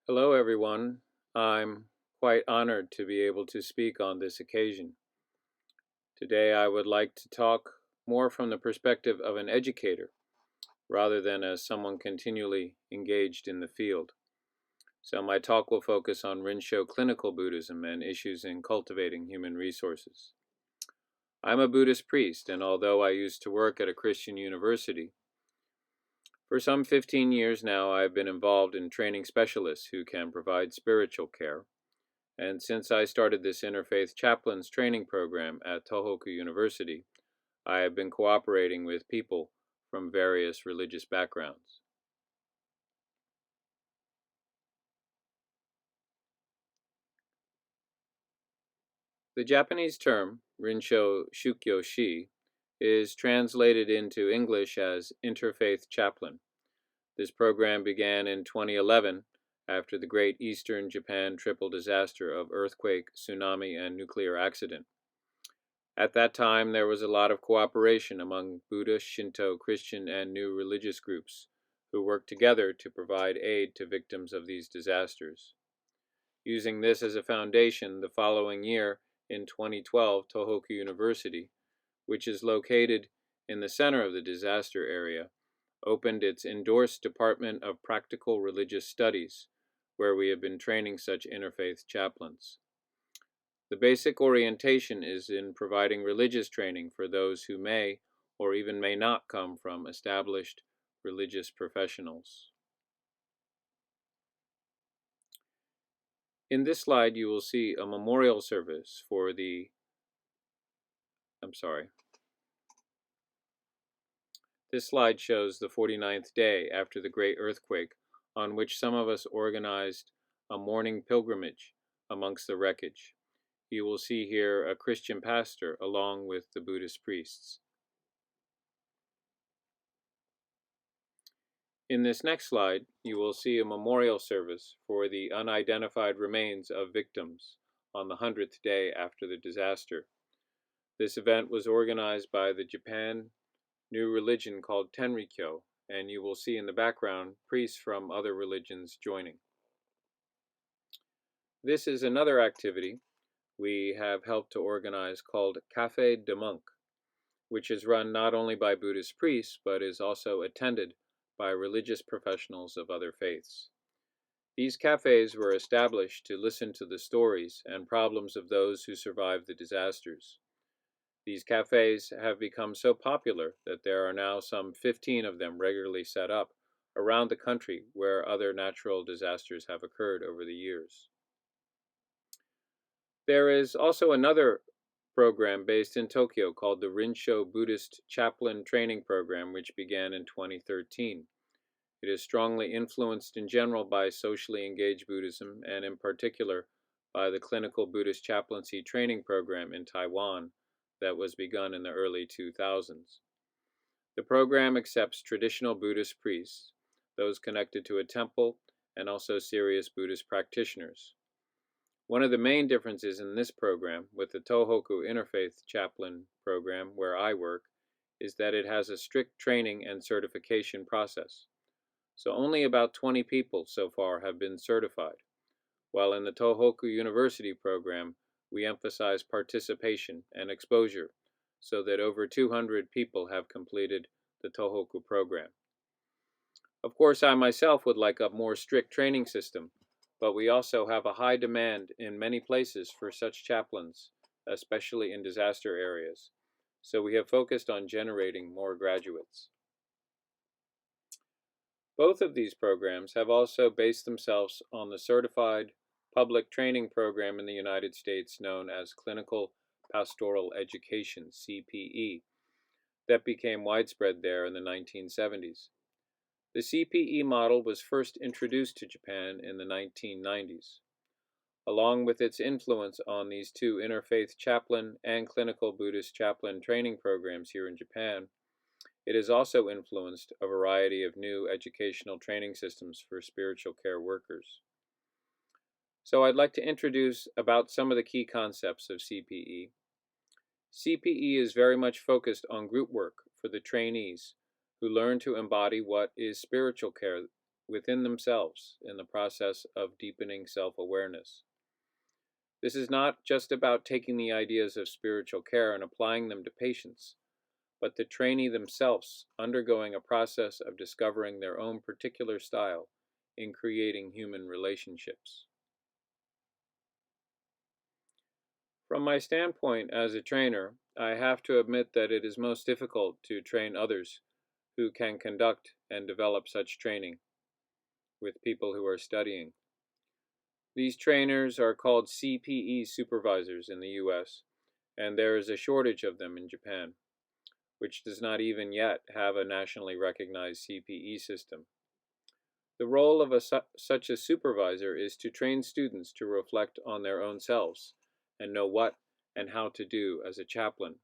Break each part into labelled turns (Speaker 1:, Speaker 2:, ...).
Speaker 1: Hello, everyone. I'm quite honored to be able to speak on this occasion. Today, I would like to talk more from the perspective of an educator rather than as someone continually engaged in the field. So, my talk will focus on Rinsho clinical Buddhism and issues in cultivating human resources. I'm a Buddhist priest, and although I used to work at a Christian university, for some 15 years now, I've been involved in training specialists who can provide spiritual care. And since I started this Interfaith Chaplains training program at Tohoku University, I have been cooperating with people from various religious backgrounds. The Japanese term, Rinsho Shukyo Shi, is translated into English as Interfaith Chaplain. This program began in 2011 after the Great Eastern Japan triple disaster of earthquake, tsunami, and nuclear accident. At that time, there was a lot of cooperation among Buddhist, Shinto, Christian, and new religious groups who worked together to provide aid to victims of these disasters. Using this as a foundation, the following year, in 2012, Tohoku University, which is located in the center of the disaster area, opened its endorsed Department of Practical Religious Studies, where we have been training such interfaith chaplains. The basic orientation is in providing religious training for those who may or even may not come from established religious professionals. In this slide, you will see a memorial service for This slide shows the 49th day after the great earthquake, on which some of us organized a morning pilgrimage amongst the wreckage. You will see here a Christian pastor along with the Buddhist priests. In this next slide, you will see a memorial service for the unidentified remains of victims on the 100th day after the disaster. This event was organized by the Japan new religion called Tenrikyo, and you will see in the background priests from other religions joining. This is another activity we have helped to organize called Café de Monk, which is run not only by Buddhist priests, but is also attended by religious professionals of other faiths. These cafes were established to listen to the stories and problems of those who survived the disasters. These cafes have become so popular that there are now some 15 of them regularly set up around the country where other natural disasters have occurred over the years. There is also another program based in Tokyo called the Rinsho Buddhist Chaplain Training Program, which began in 2013. It is strongly influenced in general by socially engaged Buddhism, and in particular by the Clinical Buddhist Chaplaincy Training Program in Taiwan that was begun in the early 2000s. The program accepts traditional Buddhist priests, those connected to a temple, and also serious Buddhist practitioners. One of the main differences in this program with the Tohoku Interfaith Chaplain program, where I work, is that it has a strict training and certification process. So only about 20 people so far have been certified, while in the Tohoku University program, we emphasize participation and exposure so that over 200 people have completed the Tohoku program. Of course, I myself would like a more strict training system, but we also have a high demand in many places for such chaplains, especially in disaster areas. So we have focused on generating more graduates. Both of these programs have also based themselves on the certified public training program in the United States known as Clinical Pastoral Education, CPE, that became widespread there in the 1970s. The CPE model was first introduced to Japan in the 1990s. Along with its influence on these two interfaith chaplain and clinical Buddhist chaplain training programs here in Japan, it has also influenced a variety of new educational training systems for spiritual care workers. So I'd like to introduce about some of the key concepts of CPE. CPE is very much focused on group work for the trainees who learn to embody what is spiritual care within themselves in the process of deepening self-awareness. This is not just about taking the ideas of spiritual care and applying them to patients, but the trainee themselves undergoing a process of discovering their own particular style in creating human relationships. From my standpoint as a trainer, I have to admit that it is most difficult to train others who can conduct and develop such training with people who are studying. These trainers are called CPE supervisors in the US, and there is a shortage of them in Japan, which does not even yet have a nationally recognized CPE system. The role of such a supervisor is to train students to reflect on their own selves and know what and how to do as a chaplain.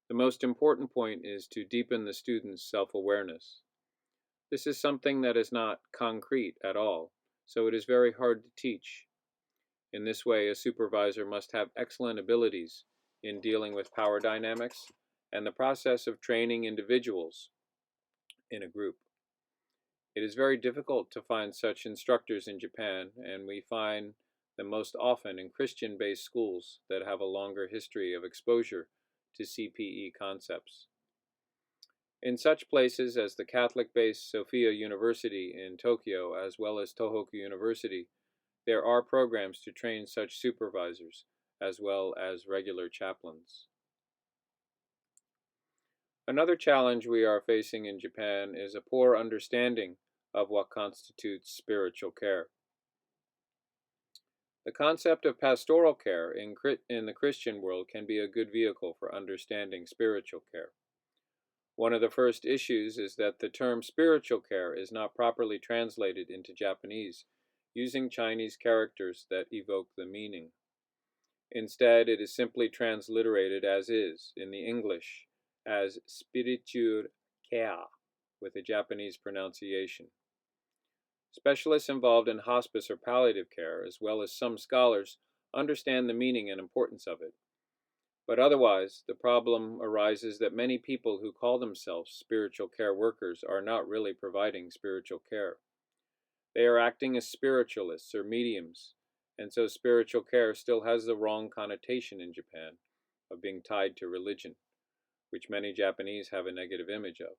Speaker 1: The most important point is to deepen the student's self-awareness. This is something that is not concrete at all, so it is very hard to teach. In this way, a supervisor must have excellent abilities in dealing with power dynamics and the process of training individuals in a group. It is very difficult to find such instructors in Japan, and we find them most often in Christian-based schools that have a longer history of exposure to CPE concepts. In such places as the Catholic-based Sophia University in Tokyo, as well as Tohoku University, there are programs to train such supervisors, as well as regular chaplains. Another challenge we are facing in Japan is a poor understanding of what constitutes spiritual care. The concept of pastoral care in the Christian world can be a good vehicle for understanding spiritual care. One of the first issues is that the term spiritual care is not properly translated into Japanese, using Chinese characters that evoke the meaning. Instead, it is simply transliterated as is in the English as spiritual care with a Japanese pronunciation. Specialists involved in hospice or palliative care, as well as some scholars, understand the meaning and importance of it. But otherwise, the problem arises that many people who call themselves spiritual care workers are not really providing spiritual care. They are acting as spiritualists or mediums, and so spiritual care still has the wrong connotation in Japan of being tied to religion, which many Japanese have a negative image of.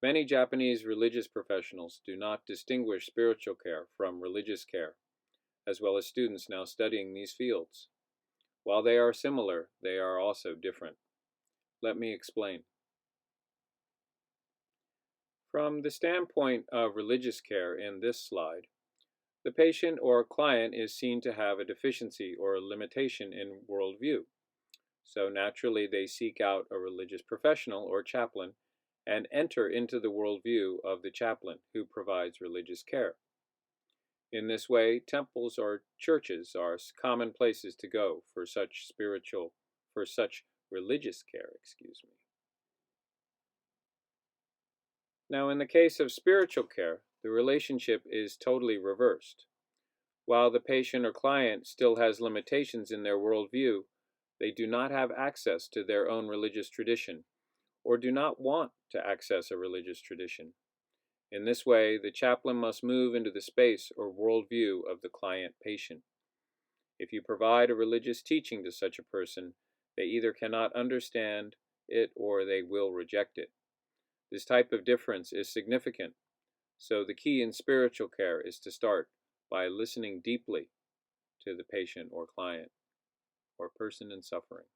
Speaker 1: Many Japanese religious professionals do not distinguish spiritual care from religious care, as well as students now studying these fields. While they are similar, they are also different. Let me explain. From the standpoint of religious care in this slide, the patient or client is seen to have a deficiency or a limitation in worldview. So naturally they seek out a religious professional or chaplain and enter into the worldview of the chaplain who provides religious care. In this way, temples or churches are common places to go for such religious care, Now, in the case of spiritual care, the relationship is totally reversed. While the patient or client still has limitations in their worldview, they do not have access to their own religious tradition, or do not want to access a religious tradition. In this way, the chaplain must move into the space or worldview of the client-patient. If you provide a religious teaching to such a person, they either cannot understand it or they will reject it. This type of difference is significant, so the key in spiritual care is to start by listening deeply to the patient or client or person in suffering.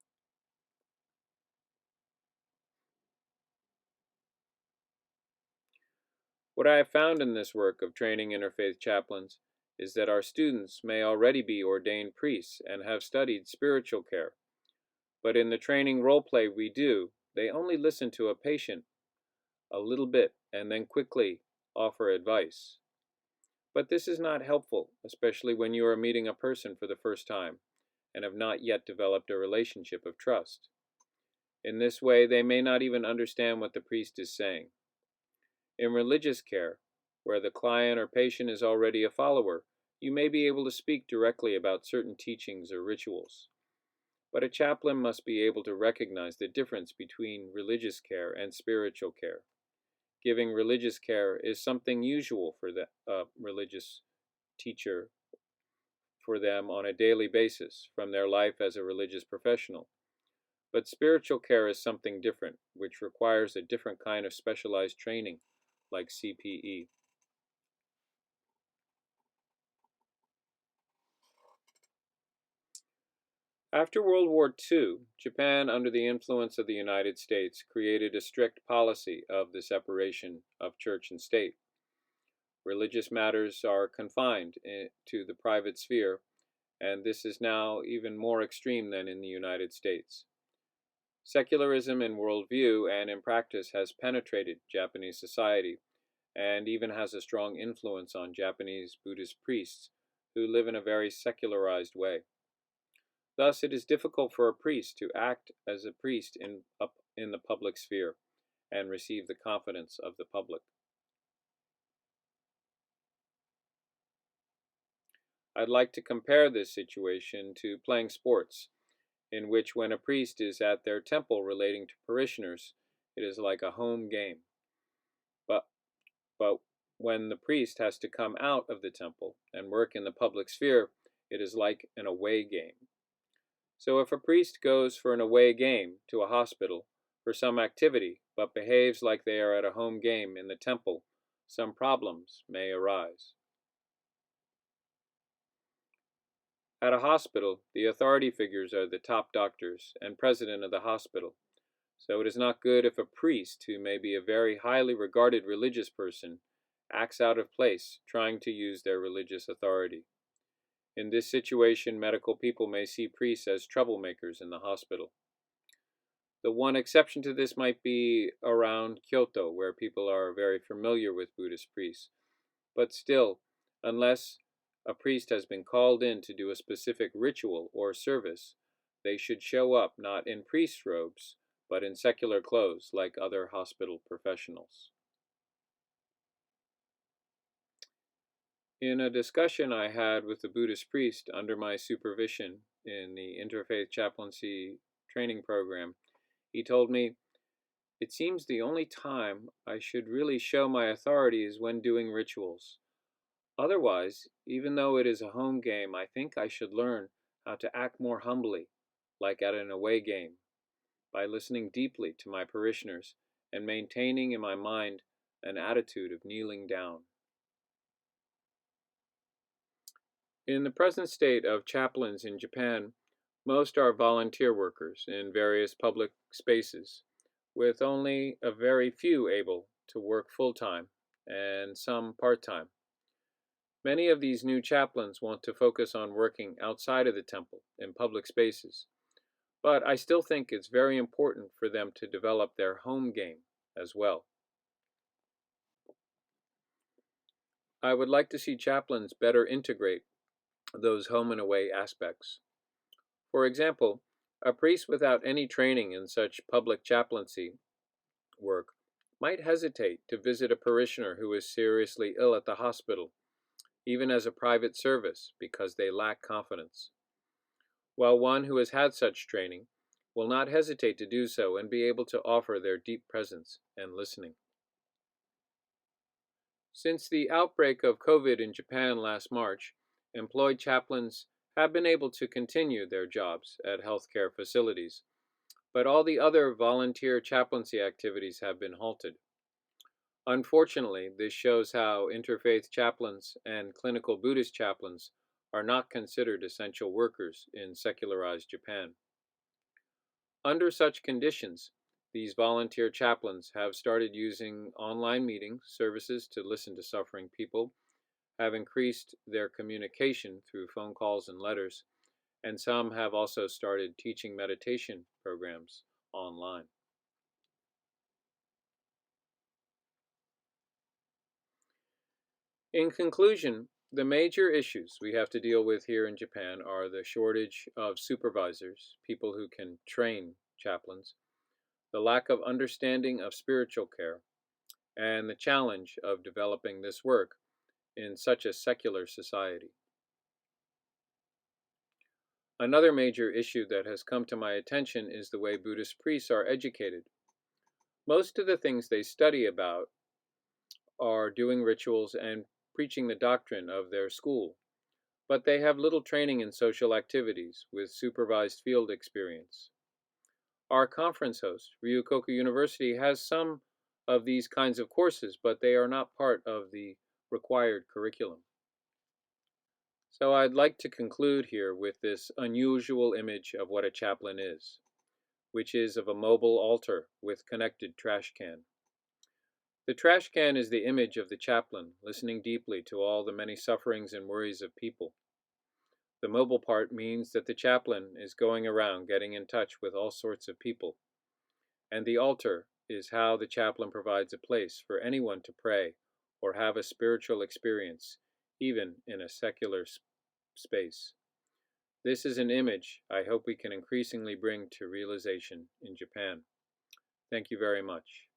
Speaker 1: What I have found in this work of training interfaith chaplains is that our students may already be ordained priests and have studied spiritual care, but in the training role play we do, they only listen to a patient a little bit and then quickly offer advice. But this is not helpful, especially when you are meeting a person for the first time and have not yet developed a relationship of trust. In this way, they may not even understand what the priest is saying. In religious care, where the client or patient is already a follower, you may be able to speak directly about certain teachings or rituals. But a chaplain must be able to recognize the difference between religious care and spiritual care. giving religious care is something usual for the religious teacher for them on a daily basis from their life as a religious professional. But spiritual care is something different, which requires a different kind of specialized training, like CPE. After World War II, Japan, under the influence of the United States, created a strict policy of the separation of church and state. Religious matters are confined to the private sphere, and this is now even more extreme than in the United States. Secularism in worldview and in practice has penetrated Japanese society and even has a strong influence on Japanese Buddhist priests who live in a very secularized way. Thus, it is difficult for a priest to act as a priest in the public sphere and receive the confidence of the public. I'd like to compare this situation to playing sports, in which when a priest is at their temple relating to parishioners, it is like a home game. But, but when the priest has to come out of the temple and work in the public sphere, it is like an away game. So if a priest goes for an away game to a hospital for some activity, but behaves like they are at a home game in the temple, some problems may arise. At a hospital, the authority figures are the top doctors and president of the hospital, so it is not good if a priest, who may be a very highly regarded religious person, acts out of place, trying to use their religious authority. In this situation, medical people may see priests as troublemakers in the hospital. The one exception to this might be around Kyoto, where people are very familiar with Buddhist priests. But still, unless a priest has been called in to do a specific ritual or service, they should show up not in priest robes, but in secular clothes like other hospital professionals. In a discussion I had with a Buddhist priest under my supervision in the Interfaith Chaplaincy training program, he told me, "It seems the only time I should really show my authority is when doing rituals. Otherwise, even though it is a home game, I think I should learn how to act more humbly, like at an away game, by listening deeply to my parishioners and maintaining in my mind an attitude of kneeling down." In the present state of chaplains in Japan, most are volunteer workers in various public spaces, with only a very few able to work full-time and some part-time. Many of these new chaplains want to focus on working outside of the temple in public spaces, but I still think it's very important for them to develop their home game as well. I would like to see chaplains better integrate those home and away aspects. For example, a priest without any training in such public chaplaincy work might hesitate to visit a parishioner who is seriously ill at the hospital, even as a private service, because they lack confidence, while one who has had such training will not hesitate to do so and be able to offer their deep presence and listening. Since the outbreak of COVID in Japan last March, employed chaplains have been able to continue their jobs at healthcare facilities, but all the other volunteer chaplaincy activities have been halted. Unfortunately, this shows how interfaith chaplains and clinical Buddhist chaplains are not considered essential workers in secularized Japan. Under such conditions, these volunteer chaplains have started using online meeting services to listen to suffering people, have increased their communication through phone calls and letters, and some have also started teaching meditation programs online. In conclusion, the major issues we have to deal with here in Japan are the shortage of supervisors, people who can train chaplains, the lack of understanding of spiritual care, and the challenge of developing this work in such a secular society. Another major issue that has come to my attention is the way Buddhist priests are educated. Most of the things they study about are doing rituals and preaching the doctrine of their school, but they have little training in social activities with supervised field experience. Our conference host, Ryukoku University, has some of these kinds of courses, but they are not part of the required curriculum. So I'd like to conclude here with this unusual image of what a chaplain is, which is of a mobile altar with connected trash can. The trash can is the image of the chaplain, listening deeply to all the many sufferings and worries of people. The mobile part means that the chaplain is going around getting in touch with all sorts of people. And the altar is how the chaplain provides a place for anyone to pray or have a spiritual experience, even in a secular space. This is an image I hope we can increasingly bring to realization in Japan. Thank you very much.